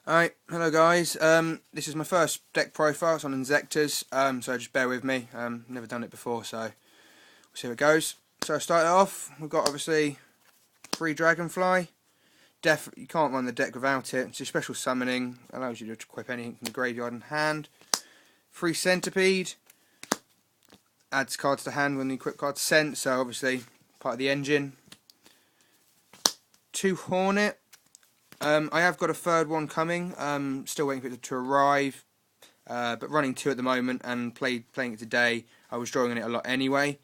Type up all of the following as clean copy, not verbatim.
Alright, hello guys. This is my first deck profile. It's on Inzektors, so just bear with me. Never done it before, so we'll see how it goes. So start it off. We've got obviously 3 Dragonfly. You can't run the deck without it. It's a special summoning, allows you to equip anything from the graveyard in hand. 3 Centipede, adds cards to hand when the equip card's sent, so obviously part of the engine. 2 Hornet. I have got a third one coming, still waiting for it to arrive, but running 2 at the moment and playing it today. I was drawing on it a lot anyway,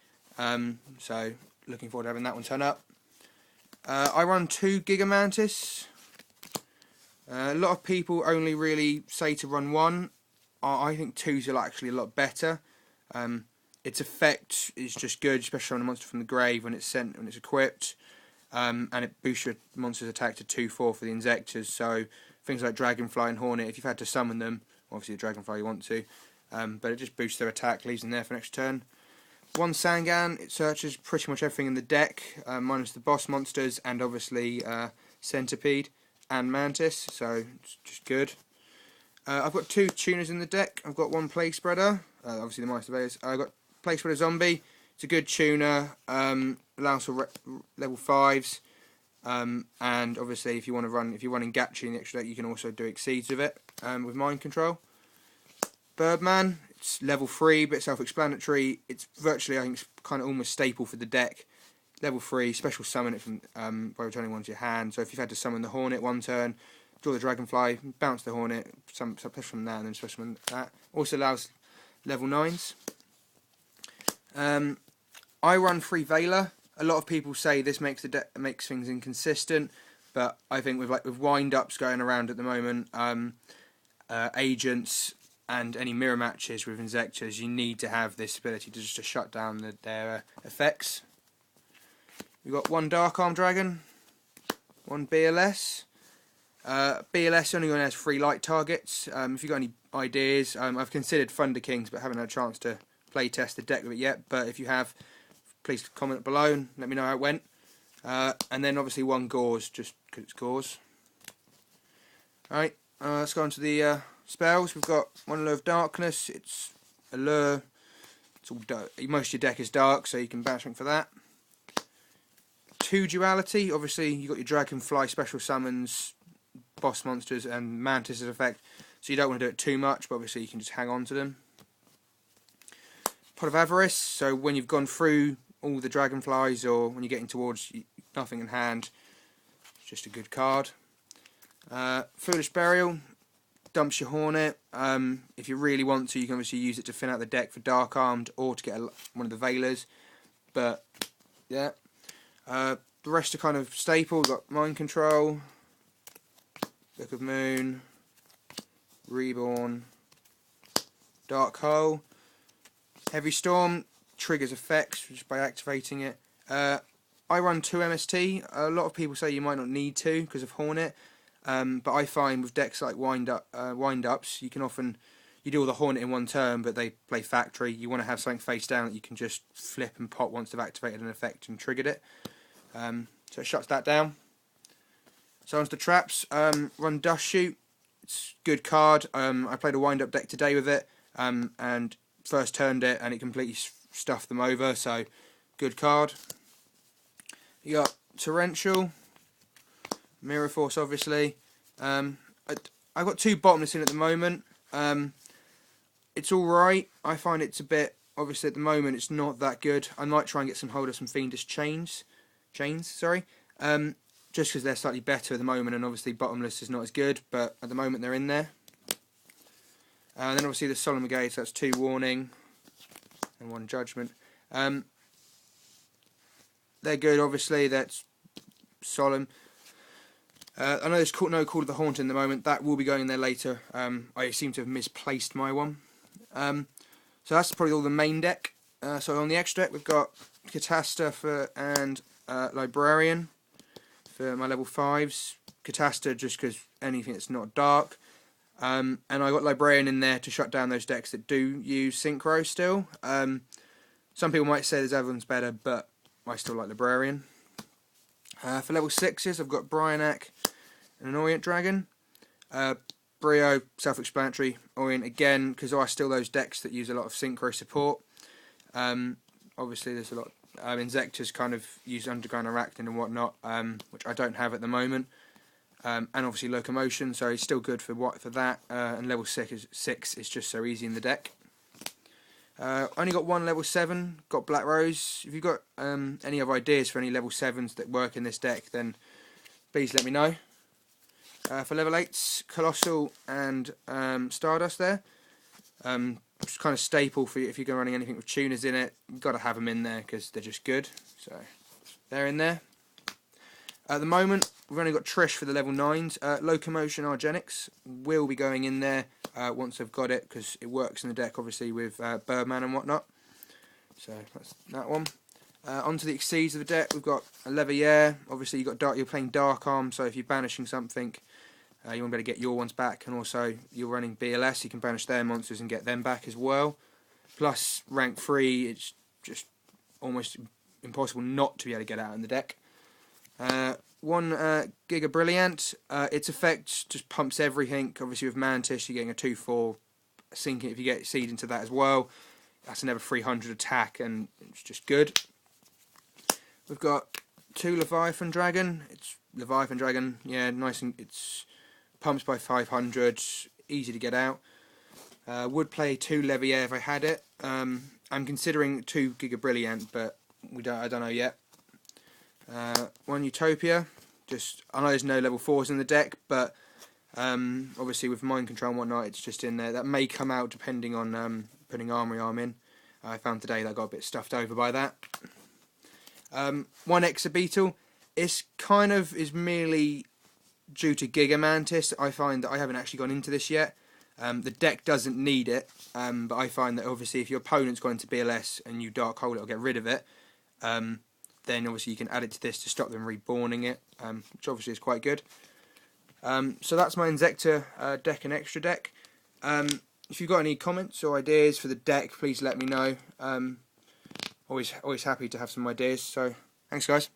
so looking forward to having that one turn up. I run 2 Gigamantis. A lot of people only really say to run 1. I think 2's are actually a lot better. Its effect is just good, especially on a monster from the grave when it's equipped. And it boosts your monster's attack to 2/4 for the Inzektors, so things like Dragonfly and Hornet, if you've had to summon them, obviously the Dragonfly you want to, but it just boosts their attack, leaves them there for next turn. 1 Sangan, it searches pretty much everything in the deck, minus the boss monsters and obviously Centipede and Mantis, so it's just good. I've got 2 tuners in the deck. I've got 1 Plague Spreader, obviously the minus surveyors. I've got Plague Spreader Zombie. It's a good tuner, allows for level 5s, and obviously if you're running Gatchi in the extra deck, you can also do Exceeds with it, with Mind Control. Birdman, it's level 3, bit self-explanatory. It's virtually, I think, it's kind of almost staple for the deck. Level 3, special summon it from by returning 1 to your hand. So if you've had to summon the Hornet 1 turn, draw the Dragonfly, bounce the Hornet, special from that, and then special from that. Also allows level 9s. I run 3 Veiler. A lot of people say this makes things inconsistent, but I think with wind-ups going around at the moment, agents and any mirror matches with Inzektors, you need to have this ability to just shut down their effects. We've got 1 Dark Arm Dragon, 1 BLS. BLS only has 3 light targets. If you've got any ideas, I've considered Thunder Kings, but haven't had a chance to play test the deck with it yet, but if you have, please comment below and let me know how it went. And then obviously 1 Gauze, just because it's Gauze. Alright, let's go on to the spells. We've got 1 Allure of Darkness. It's Allure. It's all dark. Most of your deck is dark, so you can bounce something for that. 2 Duality. Obviously you've got your Dragonfly special summons, boss monsters and Mantis' effect, so you don't want to do it too much, but obviously you can just hang on to them. Pot of Avarice, so when you've gone through all the Dragonflies or when you're getting towards nothing in hand, it's just a good card. Foolish Burial, dumps your Hornet. If you really want to, you can obviously use it to thin out the deck for Dark Armed or to get one of the Veilers, but yeah. The rest are kind of staple. We've got Mind Control, Book of Moon, Reborn, Dark Hole. Heavy Storm triggers effects just by activating it. I run 2 MST. A lot of people say you might not need to because of Hornet, but I find with decks like wind-ups, you can often do all the Hornet in 1 turn, but they play Factory. You want to have something face down that you can just flip and pop once they've activated an effect and triggered it. So it shuts that down. So onto the traps. Run Dust Shoot. It's a good card. I played a wind-up deck today with it, and first turned it and it completely stuffed them over, so good card. You got Torrential, Mirror Force obviously. I've got 2 Bottomless in at the moment. It's alright. I find it's a bit, obviously at the moment it's not that good. I might try and get some hold of some Fiendish Chains, just because they're slightly better at the moment, and obviously Bottomless is not as good, but at the moment they're in there. And then obviously the Solemn Gate, so that's 2 Warning and 1 Judgment. They're good, obviously. That's Solemn. I know there's no Call of the Haunt in the moment. That will be going in there later. I seem to have misplaced my one. So that's probably all the main deck. So on the extra deck we've got Catasta and Librarian for my level 5s. Catasta just because anything that's not dark. And I got Librarian in there to shut down those decks that do use Synchro still. Some people might say there's other ones better, but I still like Librarian. For level 6s, I've got Bryanak and an Orient Dragon. Brio, self-explanatory. Orient again, because there are still those decks that use a lot of synchro support. Obviously there's a lot. Inzektors kind of use underground arachnid and whatnot, which I don't have at the moment. And obviously locomotion, so it's still good for that. And level 6 is just so easy in the deck. Only got one level 7, got Black Rose. If you've got any other ideas for any level 7s that work in this deck, then please let me know. For level 8s, Colossal and Stardust there. It's kind of staple for you if you're running anything with tuners in it. You've got to have them in there because they're just good. So they're in there. At the moment, we've only got Trish for the level 9s. Locomotion Argenics will be going in there once I've got it, because it works in the deck obviously with Birdman and whatnot. So that's that one. Onto the exceeds of the deck, we've got a Levier. Obviously you're playing Dark Arm, so if you're banishing something, you want to be able to get your ones back, and also you're running BLS, you can banish their monsters and get them back as well. Plus rank 3, it's just almost impossible not to be able to get out in the deck. One Giga Brilliant, its effect just pumps everything. Obviously with Mantis you're getting a 2/4 sinking if you get seed into that as well. That's another 300 attack and it's just good. We've got 2 Leviathan Dragon. It's Leviathan Dragon, yeah, nice, and it's pumps by 500, easy to get out. Would play 2 Levier if I had it. I'm considering 2 Giga Brilliant, but I don't know yet. One Utopia. I know there's no level 4s in the deck, but obviously with mind control and whatnot, it's just in there. That may come out depending on putting Armory Arm in. I found today that got a bit stuffed over by that. One Exabeetle. It's kind of is merely due to Giga Mantis. I find that I haven't actually gone into this yet. The deck doesn't need it, but I find that obviously if your opponent's gone into BLS and you Dark Hole it or get rid of it, then obviously you can add it to this to stop them reborning it, which obviously is quite good. So that's my Inzektor deck and extra deck. If you've got any comments or ideas for the deck, please let me know. Always happy to have some ideas. So thanks guys.